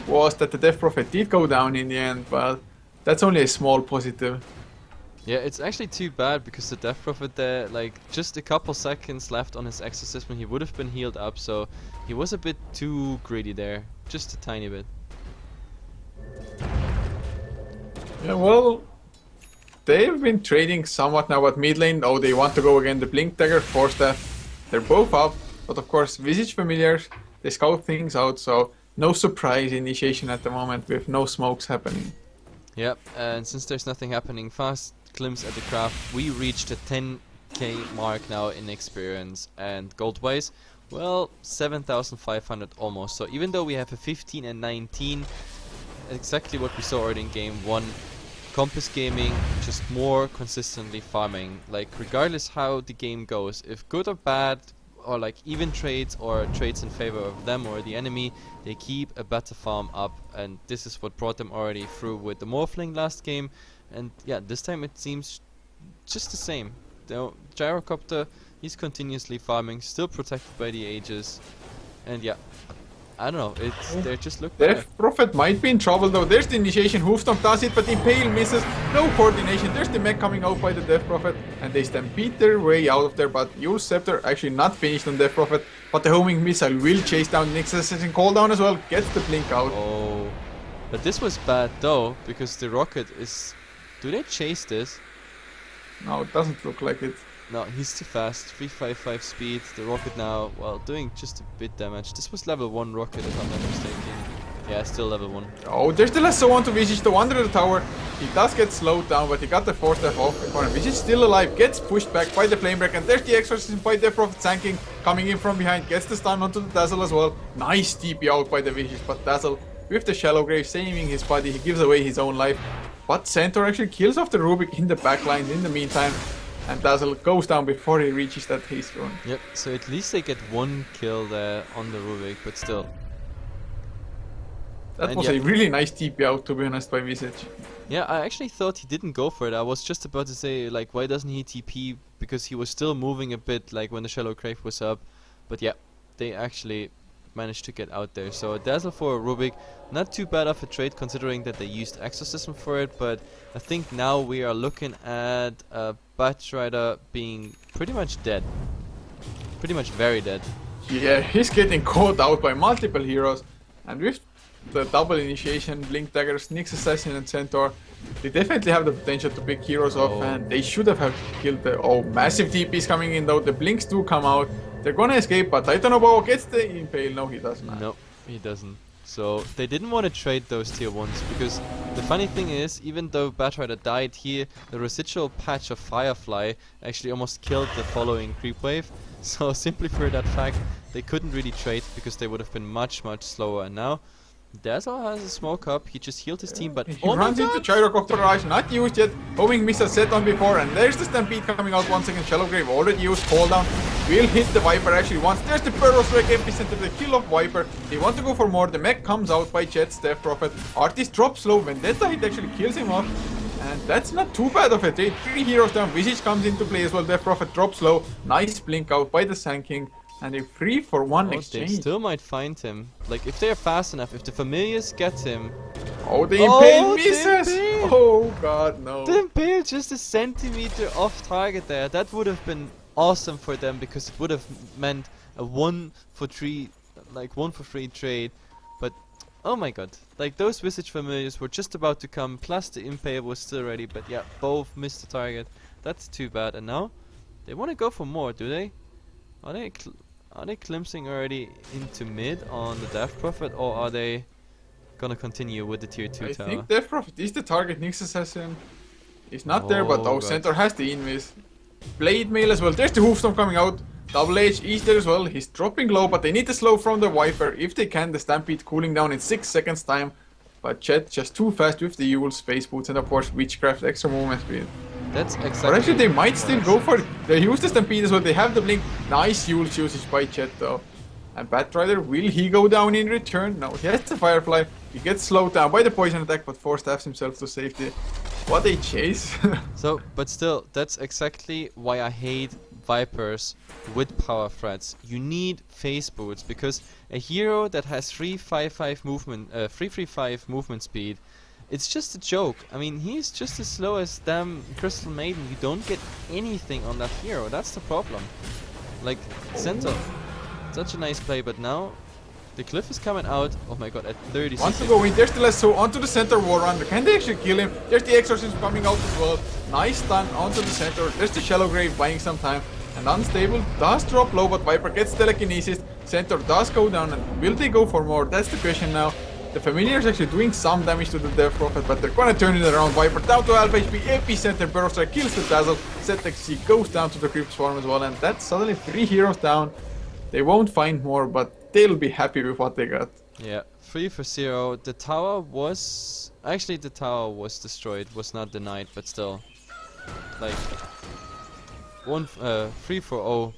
was that the Death Prophet did go down in the end, but that's only a small positive. Yeah, it's actually too bad because the Death Prophet there, like, just a couple seconds left on his exorcism, he would have been healed up, so he was a bit too greedy there, just a tiny bit. Yeah, well, they've been trading somewhat now at mid lane. Oh, they want to go again. The Blink Dagger, 4-staff. They're both up, but of course, Visage familiars, they scout things out, so no surprise initiation at the moment with no smokes happening. Yep, and since there's nothing happening fast, glimpse at the craft, we reached the 10k mark now in experience, and gold-wise, well, 7,500 almost. So even though we have a 15 and 19, exactly what we saw already in game 1, Compass Gaming just more consistently farming. Like, regardless how the game goes, if good or bad, or like even trades or trades in favor of them or the enemy, they keep a better farm up, and this is what brought them already through with the Morphling last game. And yeah, this time it seems just the same. The Gyrocopter, he's continuously farming, still protected by the Aegis, and yeah, I don't know, they just look better. Death Prophet might be in trouble though. There's the initiation, Hoofstomp does it, but Impale misses. No coordination. There's the mech coming out by the Death Prophet, and they stampede their way out of there. But Yule's Scepter actually not finished on Death Prophet, but the homing missile will chase down Nyx Assassin cooldown as well. Gets the blink out. Oh, but this was bad though, because the rocket is... Do they chase this? No, it doesn't look like it. No, he's too fast. 355 speed. The rocket now, well, doing just a bit damage. This was level 1 rocket if I'm not mistaken. Yeah, still level 1. Oh, there's the lasso onto Visage though under the tower. He does get slowed down, but he got the 4-step off before him. Visage still alive, gets pushed back by the flame break, and there's the exorcism by the Prophet Sanking coming in from behind, gets the stun onto the Dazzle as well. Nice TP out by the Visage, but Dazzle with the Shallow Grave saving his body, he gives away his own life. But Centaur actually kills off the Rubik in the backlines in the meantime, and Dazzle goes down before he reaches that haste rune. Yep, so at least they get one kill there on the Rubik, but still. That was a really nice TP out, to be honest, by Visage. Yeah, I actually thought he didn't go for it. I was just about to say, like, why doesn't he TP? Because he was still moving a bit, like, when the Shallow Grave was up. But yeah, they actually managed to get out there. So a Dazzle for a Rubik, not too bad of a trade considering that they used Exorcism for it. But I think now we are looking at a Batrider being pretty much dead. Pretty much very dead. Yeah, he's getting caught out by multiple heroes. And with the double initiation, Blink Daggers, Nyx Assassin and Centaur, they definitely have the potential to pick heroes off, and they should have killed the... Oh, massive TPs coming in though, the Blinks do come out. They're gonna escape, but Titanoboa gets the Impale. No, he does not. No, he doesn't. So they didn't want to trade those tier 1s, because the funny thing is, even though Batrider died here, the residual patch of Firefly actually almost killed the following creep wave. So simply for that fact, they couldn't really trade because they would have been much slower. And now Dazzle has a smoke up, he just healed his team, but he runs into Gyrocopter Barrage, not used yet. Homing Missile set on before, and there's the Stampede coming out once again. Shallow Grave already used, fall down. Will hit the Viper actually once. There's the Burrow Strike Epicenter, the kill of Viper. They want to go for more. The mech comes out by Jet's Death Prophet. Artist drops low. Vendetta hit actually kills him off. And that's not too bad of a trade. 3 heroes down. Visage comes into play as well. Death Prophet drops low. Nice blink out by the Sanking. And a 3-for-1 exchange. They still might find him. Like, if they're fast enough, if the Familiars get him. Oh, the Impale misses! Oh god, no. The Impale just a centimeter off target there. That would have been awesome for them, because it would have meant a 1-for-3, like 1-for-3 trade. But oh my god, like those Visage Familiars were just about to come, plus the Impale was still ready, but yeah, both missed the target. That's too bad. And now they want to go for more, do they? Are they glimpsing already into mid on the Death Prophet, or are they gonna continue with the tier 2 tower? I think Death Prophet is the target. Nyx Assassin is not there, but oh, Centaur has the invis. Blade Mail as well. There's the Hoofstorm coming out. Double H is there as well. He's dropping low, but they need the slow from the Viper. If they can, the Stampede cooling down in 6 seconds time. But Chet just too fast with the Yule, Space Boots, and of course Witchcraft, extra movement speed. That's exactly. But actually, they might still go for it. They use the Stampede as well. They have the blink. Nice Yule usage by Chet though. And Batrider, will he go down in return? No, he has the Firefly. He gets slowed down by the poison attack, but 4-stabs himself to safety. What a chase. So, but still, that's exactly why I hate Vipers with power threats. You need face boots, because a hero that has 355 movement, 335 movement speed, it's just a joke. I mean, he's just as slow as damn Crystal Maiden. You don't get anything on that hero. That's the problem. Like, Centaur, such a nice play, but now the Cliff is coming out. Oh my god, at 30 seconds. Wants to go in. There's the lasso onto the Centaur War Runner. Can they actually kill him? There's the Exorcism coming out as well. Nice stun onto the Centaur. There's the Shallow Grave buying some time. And Unstable does drop low, but Viper gets telekinesis. Centaur does go down, and will they go for more? That's the question now. The Familiar is actually doing some damage to the Death Prophet, but they're gonna turn it around. Viper down to Alpha HP, Epicenter, Burrow Strike kills the Dazzle. ZXC goes down to the Crypt Swarm as well, and that's suddenly 3 heroes down. They won't find more, but they'll be happy with what they got. Yeah, 3-for-0. The tower was... Actually, the tower was destroyed, was not denied, but still. Like... 3-for-0.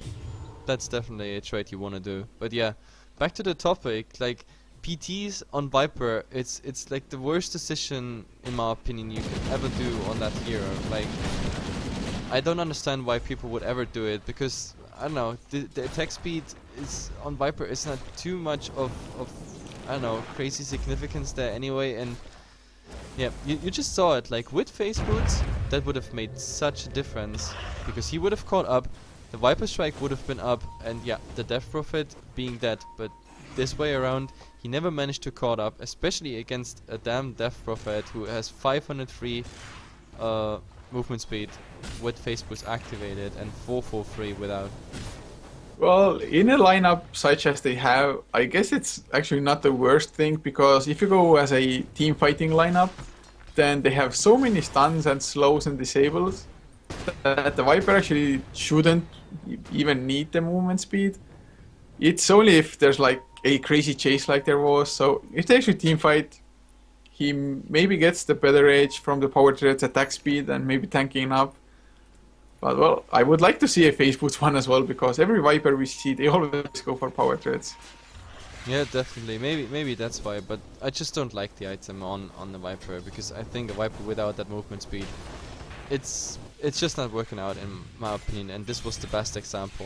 That's definitely a trade you want to do. But yeah, back to the topic, like... PTs on Viper, it's like the worst decision in my opinion you can ever do on that hero. Like, I don't understand why people would ever do it, because I don't know, the attack speed is on Viper is not too much of I don't know, crazy significance there anyway. And yeah, you just saw it, like with face boots that would have made such a difference, because he would have caught up, the Viper Strike would have been up, and yeah, the Death Prophet being dead. But this way around, he never managed to caught up, especially against a damn Death Prophet who has 503 movement speed with face boost activated and 443 without. Well, in a lineup such as they have, I guess it's actually not the worst thing, because if you go as a team fighting lineup, then they have so many stuns and slows and disables that the Viper actually shouldn't even need the movement speed. It's only if there's like a crazy chase like there was. So if they actually team fight, he maybe gets the better edge from the power threats attack speed and maybe tanking up. But well, I would like to see a phase boost one as well, because every Viper we see, they always go for power threats. Yeah, definitely. Maybe that's why, but I just don't like the item on the Viper, because I think a Viper without that movement speed, it's just not working out in my opinion, and this was the best example.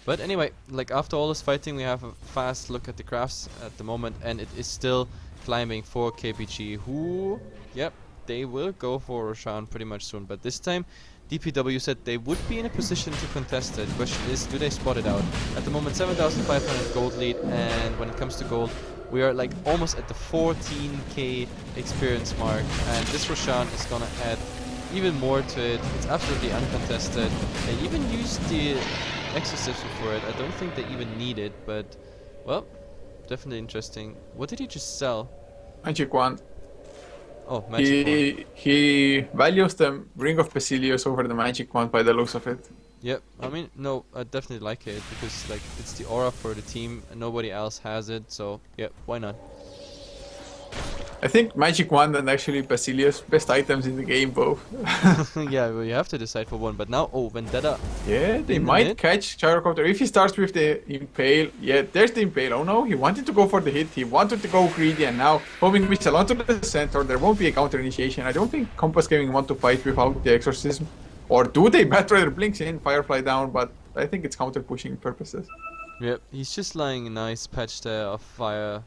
But anyway, like after all this fighting, we have a fast look at the graphs at the moment, and it is still climbing for KPG, who, yep, they will go for Roshan pretty much soon, but this time D.P.W.Z said they would be in a position to contest it. The question is, do they spot it out? At the moment, 7,500 gold lead, and when it comes to gold, we are like almost at the 14k experience mark, and this Roshan is gonna add even more to it. It's absolutely uncontested. They even used the exorcism for it. I don't think they even need it, but well, definitely interesting. What did he just sell? Magic Wand. Oh, Magic Wand. He values the Ring of Basilius over the Magic Wand by the looks of it. Yep, I mean, no, I definitely like it, because like it's the aura for the team and nobody else has it, so yeah, why not? I think Magic Wand and actually Basilius, best items in the game both. Yeah, well, you have to decide for one, but now, oh, Vendetta. Yeah, they In the might mid? catch Gyrocopter if he starts with the Impale. Yeah, there's the Impale. Oh no, he wanted to go for the hit. He wanted to go greedy, and now moving missile onto the center. There won't be a counter initiation. I don't think Compass Gaming want to fight without the Exorcism. Or do they? Batrider blinks in, Firefly down, but I think it's counter pushing purposes. Yep, he's just lying a nice patch there of fire,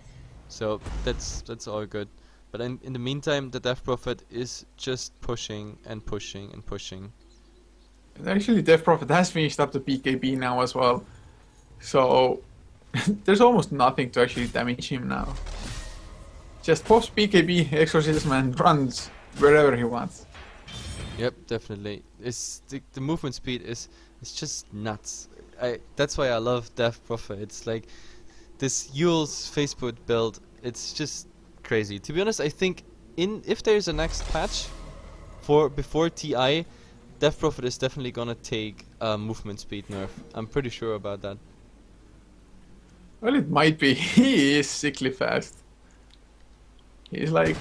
so that's all good. But in the meantime, the Death Prophet is just pushing and pushing and pushing. And actually, Death Prophet has finished up the PKB now as well. So there's almost nothing to actually damage him now. Just pops PKB, Exorcism, and runs wherever he wants. Yep, definitely. It's the movement speed is just nuts. That's why I love Death Prophet. It's like this Yule's Facebook build. It's just crazy. To be honest, I think if there's a next patch before TI, Death Prophet is definitely gonna take movement speed nerf. I'm pretty sure about that. Well, it might be. He is sickly fast. He's like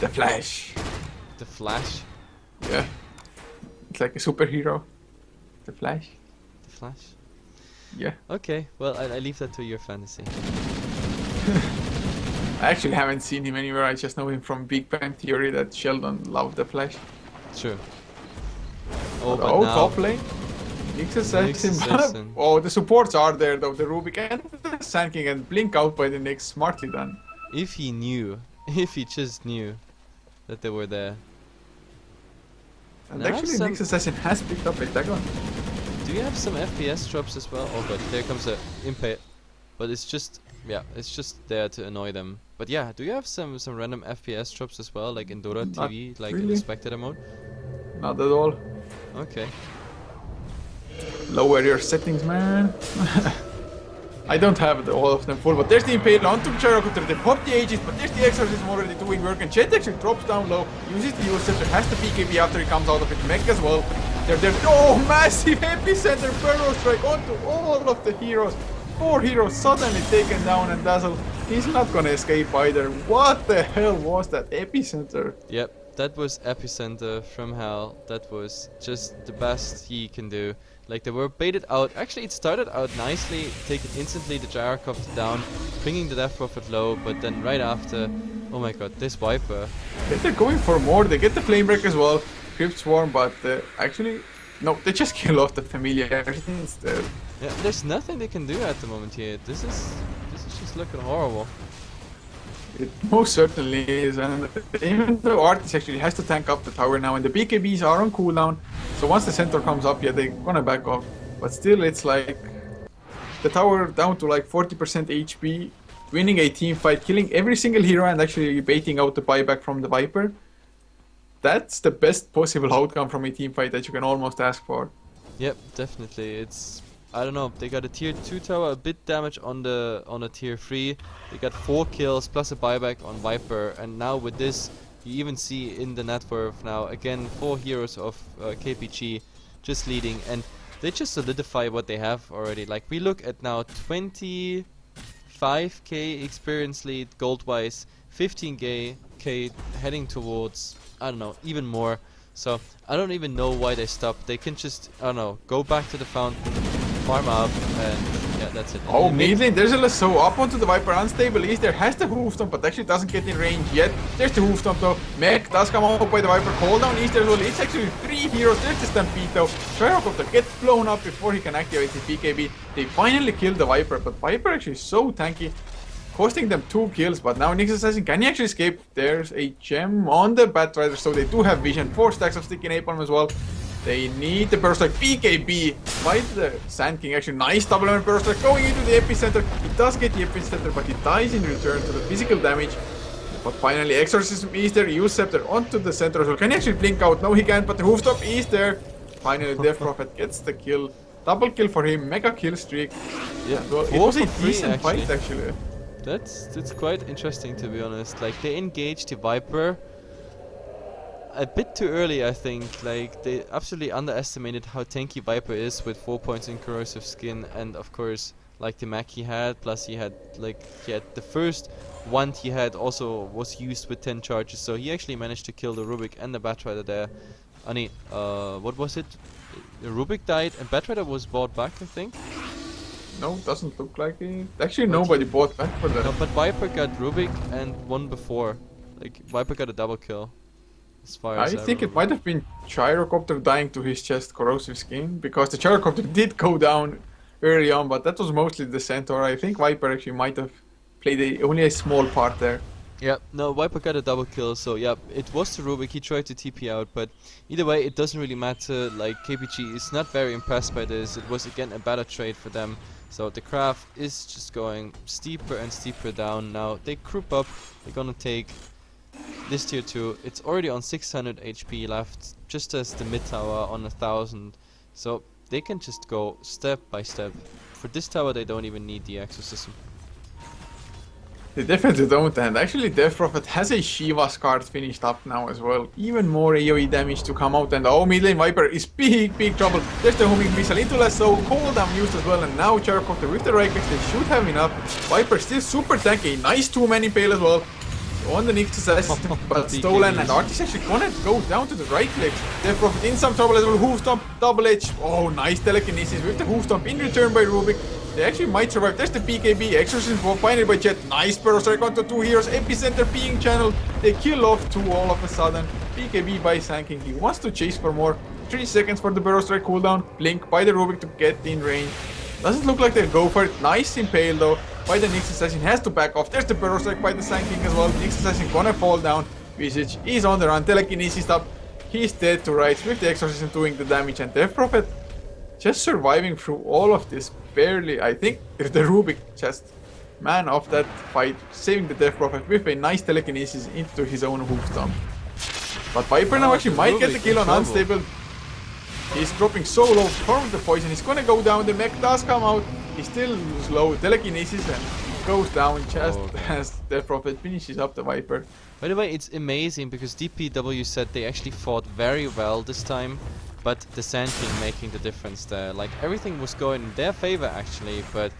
the Flash. The Flash? Yeah. It's like a superhero. The Flash. The Flash? Yeah. Okay, well, I leave that to your fantasy. I actually haven't seen him anywhere. I just know him from Big Bang Theory that Sheldon loved the Flash. True. Oh, but Oh, now top lane. Nyx Assassin. Oh, the supports are there though. The Rubik and the Sand King, and blink out by the Nyx. Smartly done. if he knew, if he just knew that they were there. And Now actually, some- Nyx Assassin has picked up a Dagon. Do you have some FPS drops as well? Oh god, there comes a Impale. But it's just, yeah, it's just there to annoy them. But yeah, do you have some random FPS drops as well, like in Dota Not TV, like really. in the spectator mode? Not at all. Okay. Lower your settings, man. I don't have all of them full, but there's the Impale onto Gyrocopter. They pop the Aegis, but there's the Exorcism already doing work, and Jet actually drops down low, uses the Usurper, has the PKB after he comes out of it, Mech as well. They're oh, massive epicenter Burrow Strike onto all of the heroes. 4 heroes suddenly taken down, and Dazzle, he's not gonna escape either. What the hell was that epicenter? Yep, that was epicenter from hell. That was just the best he can do. Like, they were baited out. Actually, it started out nicely, taking instantly the Gyrocopter down, bringing the Death Prophet low, but then right after, oh my god, this Viper. They're going for more. They get the Flamebreak as well, Crypt Swarm, but actually, no, they just kill off the Familiars instead. Yeah, there's nothing they can do at the moment here. This is just looking horrible. It most certainly is, and even though Artis actually has to tank up the tower now, and the BKBs are on cooldown, so once the center comes up, yeah, they're gonna back off. But still, it's like the tower down to like 40% HP, winning a team fight, killing every single hero, and actually baiting out the buyback from the Viper. That's the best possible outcome from a team fight that you can almost ask for. Yep, definitely. It's, I don't know, they got a tier 2 tower, a bit damage on a tier 3. They got 4 kills plus a buyback on Viper, and now with this, You even see in the net worth now, again, 4 heroes of KPG just leading, and they just solidify what they have already. Like, we look at now 25k experience lead gold-wise, 15k heading towards, I don't know, even more. So I don't even know why they stopped. They can just, I don't know, go back to the fountain, farm up, and yeah, that's it. Oh, mid lane, there's a so up onto the Viper, unstable is there, has the hoofstomp, but actually doesn't get in range yet. There's the hoofstomp though. Mech does come out by the Viper, cooldown is there as well. It's actually 3 heroes, there's the Stampede though. Gyrocopter gets blown up before he can activate his BKB. They finally kill the Viper, but Viper actually so tanky, costing them 2 kills, but now Nyx Assassin, can he actually escape? There's a gem on the Batrider, so they do have vision. 4 stacks of sticky napalm as well. They need the burst strike. BKB by the Sand King. Actually, nice double element burst strike going into the epicenter. He does get the epicenter, but he dies in return to the physical damage. But finally, Exorcism is there. Use Scepter onto the center as well. Can he actually blink out? No, he can't, but the Hoofstop is there. Finally, Death Prophet gets the kill. Double kill for him. Mega kill streak. Yeah, well, it was a decent fight, actually. That's quite interesting, to be honest. Like, they engaged the Viper a bit too early, I think. Like, they absolutely underestimated how tanky Viper is with 4 points in corrosive skin, and of course, like the mech he had, plus he had the first wand he had also was used with 10 charges, so he actually managed to kill the Rubik and the Batrider there. Ani, what was it? The Rubik died and Batrider was bought back, I think? No, doesn't look like it. Actually, nobody bought back for that. No, but Viper got Rubik and one before. Like, Viper got a double kill. As far as I think it might have been Gyrocopter dying to his chest corrosive skin, because the Gyrocopter did go down early on, but that was mostly the Centaur. I think Viper actually might have played only a small part there. Yeah, no, Viper got a double kill, so yeah, it was the Rubik, he tried to TP out, but either way, it doesn't really matter. Like, KPG is not very impressed by this. It was again a better trade for them, so the craft is just going steeper and steeper down. Now they group up, they're gonna take this tier 2. It's already on 600 HP left, just as the mid tower on 1000, so they can just go step by step. For this tower they don't even need the exorcism. They definitely don't, and actually Death Prophet has a Shiva's card finished up now as well. Even more AoE damage to come out, and oh, mid lane Viper is big trouble. There's the homing missile into lasso, cooldown used as well, and now Gyrocopter with the right clicks, they should have enough. Viper still super tanky, nice 2-man impale as well on the Nyx Assassin, but stolen, and Artist actually gonna go down to the right clicks. Death Prophet in some trouble as well, Hoofstomp, double edge. Oh, nice telekinesis with the Hoofstomp in return by Rubik. They actually might survive. There's the BKB, Exorcism finally by Jet. Nice Burrow Strike onto 2 heroes, epicenter being channeled. They kill off 2 all of a sudden. BKB by Sand King, he wants to chase for more. 3 seconds for the Burrow Strike cooldown. Blink by the Rubik to get in range. Doesn't look like they'll go for it. Nice impale though by the Nyx Assassin, has to back off. There's the Burrow Strike by the Sand King as well. Nyx Assassin gonna fall down. Visage is on the run. Telekinesis up. He's dead to rights with the Exorcism doing the damage, and Death Prophet just surviving through all of this barely. I think if the Rubik just man off that fight, saving the Death Prophet with a nice telekinesis into his own Hoofstomp. But Viper now actually might get the kill on Unstable. He's dropping so low from the poison. He's gonna go down. The mech does come out. He's still slow. Telekinesis and goes down just as Death Prophet finishes up the Viper. By the way, it's amazing because D.P.W.Z they actually fought very well this time, but the Sand King making the difference there. Like, everything was going in their favor actually, but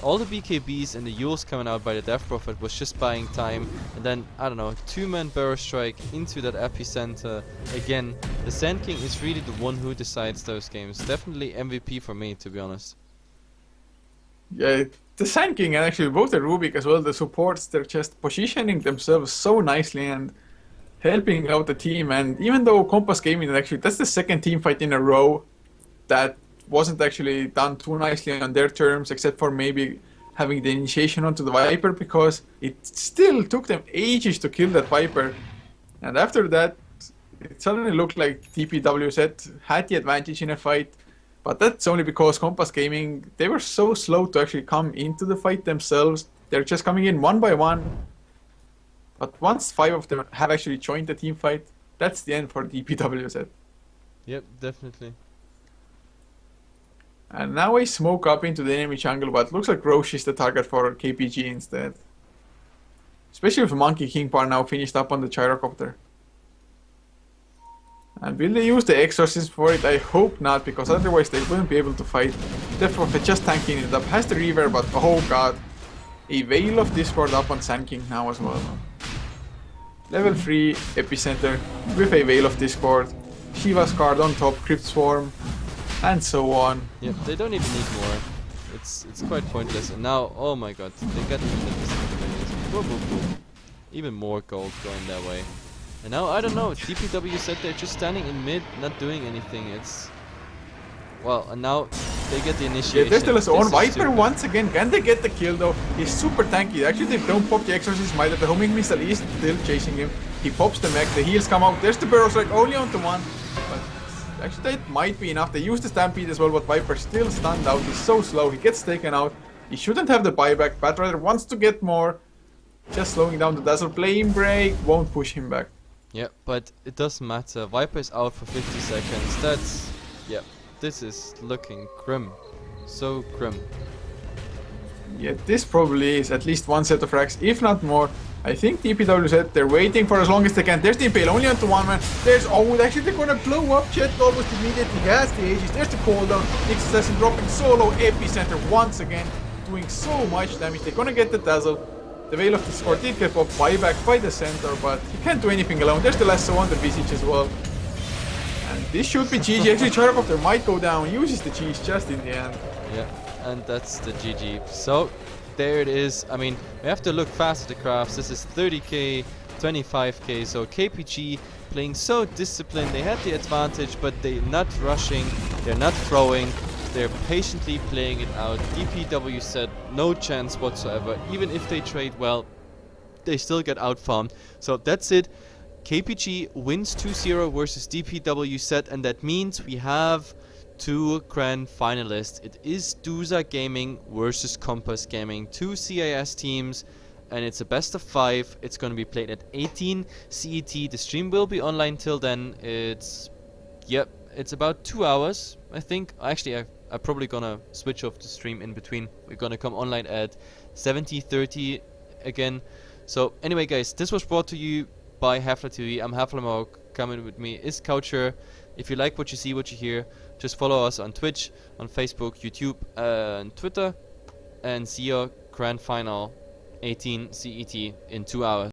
all the BKBs and the Yules coming out by the Death Prophet was just buying time, and then, I don't know, 2-man Burrow Strike into that epicenter. Again, the Sand King is really the one who decides those games. Definitely MVP for me, to be honest. Yeah, the Sand King and actually both the Rubik as well, the supports, they're just positioning themselves so nicely and helping out the team. And even though Compass Gaming, actually, that's the second team fight in a row that wasn't actually done too nicely on their terms, except for maybe having the initiation onto the Viper, because it still took them ages to kill that Viper. And after that, it suddenly looked like D.P.W.Z had the advantage in a fight. But that's only because Compass Gaming, they were so slow to actually come into the fight themselves. They're just coming in one by one. But once 5 of them have actually joined the team fight, that's the end for D.P.W.Z. Yep, definitely. And now I smoke up into the enemy jungle, but looks like Roche is the target for KPG instead. Especially with Monkey King Par now finished up on the Gyrocopter. And will they use the exorcism for it? I hope not, because otherwise they wouldn't be able to fight. Therefore, they're just tanking it up. Has the reverb, but oh god. A Veil of Discord up on Sand King now as well. Level 3 Epicenter with a Veil of Discord. Shiva's card on top, Crypt Swarm, and so on. Yep, they don't even need more. It's quite pointless. And now, oh my god, they got even the disadvantages. Boom, boom, boom. Even more gold going their way. And now, I don't know, D.P.W.Z said they're just standing in mid, not doing anything. It's... Well, and now they get the initiation. Yeah, there's still his own This is Viper stupid. once again. Can they get the kill though? He's super tanky. Actually, they don't pop the Exorcism either. The homing missile is still chasing him. He pops the mech, the heals come out. There's the Burrow Strike only onto one. But actually, that might be enough. They use the Stampede as well, but Viper still stunned out. He's so slow. He gets taken out. He shouldn't have the buyback. Batrider wants to get more. Just slowing down the Dazzle. Flame Break won't push him back. Yeah, but it doesn't matter. Viper is out for 50 seconds. That's... Yeah, this is looking grim. So grim. Yeah, this probably is at least one set of racks, if not more. I think D.P.W.Z, they're waiting for as long as they can. There's the Impale, only onto one man. There's... Oh, actually they're gonna blow up Jet almost immediately. He has the Aegis. There's the cooldown. Nyx Assassin dropping solo. Epicenter once again. Doing so much damage. They're gonna get the Dazzle. The Veil of Discord did get popped buyback by the center, but he can't do anything alone. There's the Lasso on the Visage as well. And this should be GG. Actually, Charcopter might go down. Uses the cheese just in the end. Yeah, and that's the GG. So, there it is. I mean, we have to look fast at the graphs. This is 30k, 25k. So, KPG playing so disciplined. They had the advantage, but they're not rushing. They're not throwing. They're patiently playing it out. D.P.W.Z said no chance whatsoever. Even if they trade well, they still get outfarmed. So that's it. KPG wins 2-0 versus D.P.W.Z, and that means we have two grand finalists. It is D.P.W.Z Gaming versus Compass Gaming. Two CIS teams, and it's a best of 5. It's going to be played at 18 CET. The stream will be online till then. It's... Yep, it's about 2 hours, I think. Actually, I'm probably gonna switch off the stream in between. We're gonna come online at 17:30 again. So anyway, guys, this was brought to you by Heflamoke. I'm Heflamoke. Coming with me is Couchor. If you like what you see, what you hear, just follow us on Twitch, on Facebook, YouTube, and Twitter, and see your grand final 18 CET in 2 hours.